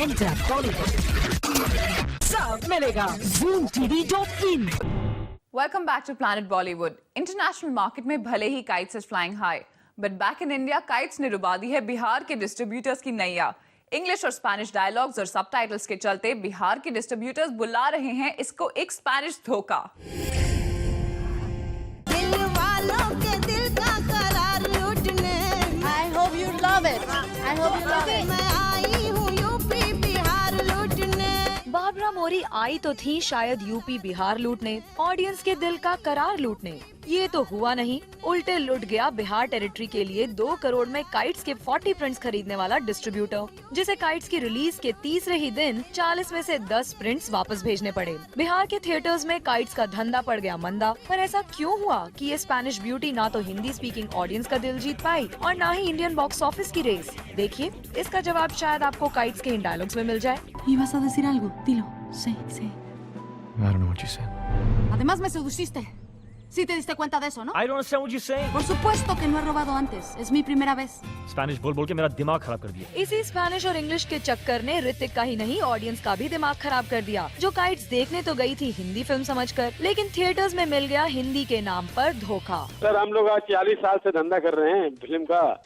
Enter Bollywood. सब मिलेगा ZoomTV.in. Welcome back to Planet Bollywood. International market में भले ही kites is flying high, but back in India, kites ने डुबा दी है बिहार के डिस्ट्रीब्यूटर्स की नैया। इंग्लिश और स्पेनिश डायलॉग्स और सबटाइटल्स के चलते बिहार के डिस्ट्रीब्यूटर्स बुला रहे हैं इसको एक स्पेनिश धोखा। दिल वालों के दिल का करार लूटने। I hope you love it. I hope you love it. मैं आई हूँ यूपी बिहार लूटने। बाबरा मोरी आई तो थी शायद यूपी बिहार लूटने, ऑडियंस के दिल का करार लूटने। ये तो हुआ नहीं, उल्टे लुट गया बिहार टेरिटरी के लिए 2 करोड़ में काइट्स के 40 प्रिंट्स खरीदने वाला डिस्ट्रीब्यूटर, जिसे काइट्स की रिलीज के तीसरे ही दिन 40 में से 10 प्रिंट्स वापस भेजने पड़े। बिहार के थिएटर्स में काइट्स का धंधा पड़ गया मंदा। पर ऐसा क्यों हुआ कि ये स्पेनिश ब्यूटी ना तो हिंदी स्पीकिंग ऑडियंस का दिल जीत पाई और ना ही इंडियन बॉक्स ऑफिस की रेस? देखिए, इसका जवाब शायद आपको काइट्स के इन डायलॉग्स में मिल जाए। ¿Ibas a decir algo? Dilo. Sí, sí. I don't know what you said. Además me seduciste. Sí te diste cuenta de eso, ¿no? I don't understand what you're saying. Por supuesto que no he robado antes. Es mi primera vez. Spanish बोल बोल के मेरा दिमाग खराब कर दिया। इसी Spanish और इंग्लिश के चक्कर ने ऋतिक का ही नहीं ऑडियंस का भी दिमाग खराब कर दिया, जो काइट्स देखने तो गई थी हिंदी फिल्म समझकर, लेकिन थिएटर्स में मिल गया हिंदी के नाम पर धोखा। सर, हम लोग आज 40 साल से धंधा कर रहे हैं फिल्म का।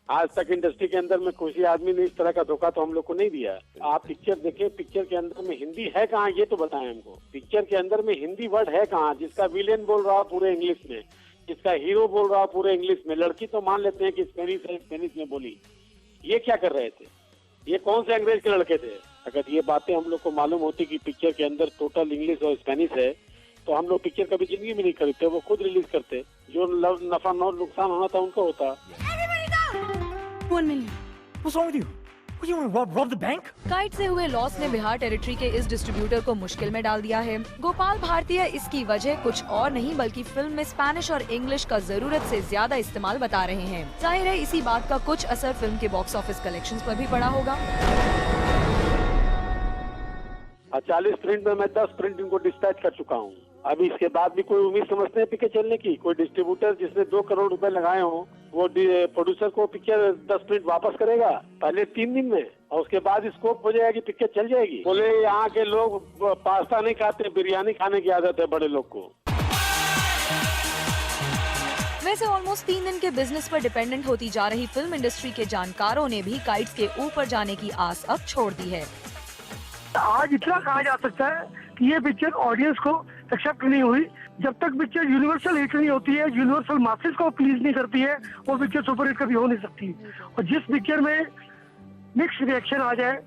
आज तक इंडस्ट्री के अंदर में किसी आदमी ने इस तरह का धोखा तो हम लोग को नहीं दिया। आप पिक्चर देखें, पिक्चर के अंदर में हिंदी है कहाँ, ये तो बताएं हमको। पिक्चर के अंदर में हिंदी वर्ड है कहाँ? जिसका विलेन बोल रहा पूरे इंग्लिश में, जिसका हीरो बोल रहा पूरे इंग्लिश में, लड़की तो मान लेते हैं कि स्पेनिश है, स्पेनिश में बोली। ये क्या कर रहे थे? ये कौन से अंग्रेज के लड़के थे? अगर ये बातें हम लोग को मालूम होती कि पिक्चर के अंदर टोटल इंग्लिश और स्पेनिश है, तो हम लोग पिक्चर कभी जिंदगी में नहीं खरीदते, वो खुद रिलीज करते। जो नफा नुकसान होना था उनका होता। 1 million. What's wrong with you? What, you want to rob the bank? Kite से हुए लॉस ने बिहार टेरिटरी के इस डिस्ट्रीब्यूटर को मुश्किल में डाल दिया है। गोपाल भारतीय इसकी वजह कुछ और नहीं बल्कि फिल्म में स्पेनिश और इंग्लिश का जरूरत से ज्यादा इस्तेमाल बता रहे हैं। जाहिर है इसी बात का कुछ असर फिल्म के बॉक्स ऑफिस कलेक्शंस पर भी पड़ा होगा। 40 प्रिंट में मैं 10 प्रिंट इनको डिस्पैच कर चुका हूँ। अभी इसके बाद भी कोई उम्मीद समझते हैं पिक्चर चलने की? कोई डिस्ट्रीब्यूटर जिसने 2 करोड़ रुपए लगाए हों, वो प्रोड्यूसर को पिक्चर 10 प्रिंट वापस करेगा पहले 3 दिन में, और उसके बाद स्कोप हो जाएगी, पिक्चर चल जाएगी। बोले यहाँ के लोग पास्ता नहीं खाते, बिरयानी खाने की आदत है बड़े लोग को। वैसे ऑलमोस्ट 3 दिन के बिजनेस पर डिपेंडेंट होती जा रही फिल्म इंडस्ट्री के जानकारों ने भी काइट्स के ऊपर जाने की आस अब छोड़ दी है। आज इतना कहा जा सकता है कि ये पिक्चर ऑडियंस को एक्सेप्ट नहीं हुई। जब तक पिक्चर यूनिवर्सल हिट नहीं होती है, यूनिवर्सल मासेस को प्लीज नहीं करती है, वो पिक्चर सुपर हिट कभी हो नहीं सकती। और जिस पिक्चर में मिक्स रिएक्शन आ जाए,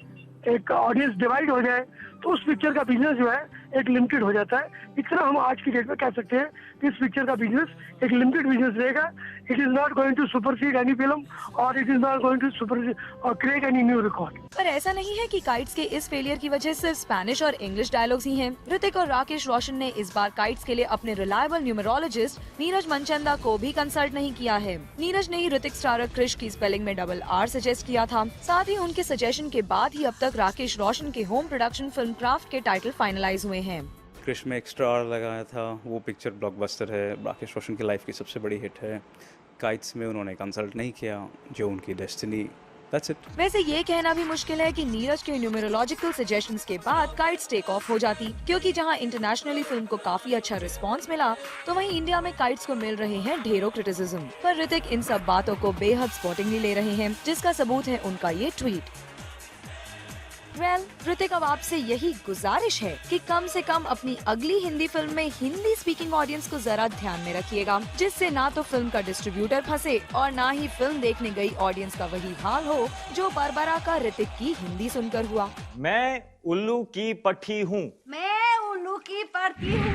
एक ऑडियंस डिवाइड हो जाए, तो उस पिक्चर का बिजनेस जो है एक लिमिटेड हो जाता है। इतना हम आज की डेट में कह सकते हैं कि इस पिक्चर का बिजनेस एक लिमिटेड बिजनेस रहेगा। It is not going to supersede any film और it is not going to super और क्रिएट एनी न्यू रिकॉर्ड। पर ऐसा नहीं है कि काइट्स के इस फेलियर की वजह सिर्फ स्पेनिश और इंग्लिश डायलॉग्स ही हैं। ऋतिक और राकेश रोशन ने इस बार काइट्स के लिए अपने रिलायबल न्यूमरोलॉजिस्ट नीरज मनचंदा को भी कंसल्ट नहीं किया है। नीरज ने ही ऋतिक स्टारर क्रिश की स्पेलिंग में RR सजेस्ट किया था। साथ ही उनके सजेशन के बाद ही अब तक राकेश रोशन के होम प्रोडक्शन फिल्म क्राफ्ट के टाइटल फाइनलाइज हुए हैं। क्रिश में एक्स्ट्रा R लगाया था, वो पिक्चर ब्लॉकबस्टर है, राकेश रोशन की लाइफ की सबसे बड़ी हिट है। काइट्स में उन्होंने कंसल्ट नहीं किया, जो उनकी डेस्टिनी। That's it. वैसे ये कहना भी मुश्किल है कि नीरज के न्यूमरोलॉजिकल सजेशंस के बाद काइट्स टेक ऑफ हो जाती, क्योंकि जहां इंटरनेशनली फिल्म को काफी अच्छा रिस्पांस मिला, तो वहीं इंडिया में काइट्स को मिल रहे हैं ढेरों क्रिटिसिज्म। पर ऋतिक इन सब बातों को बेहद स्पोर्टिंगली ले रहे हैं, जिसका सबूत है उनका ये ट्वीट। ऋतिक अब आपसे यही गुजारिश है कि कम से कम अपनी अगली हिंदी फिल्म में हिंदी स्पीकिंग ऑडियंस को जरा ध्यान में रखिएगा, जिससे ना तो फिल्म का डिस्ट्रीब्यूटर फंसे और ना ही फिल्म देखने गई ऑडियंस का वही हाल हो जो बरबरा का ऋतिक की हिंदी सुनकर हुआ। मैं उल्लू की पट्टी हूँ। मैं उल्लू की पड़ती हूँ।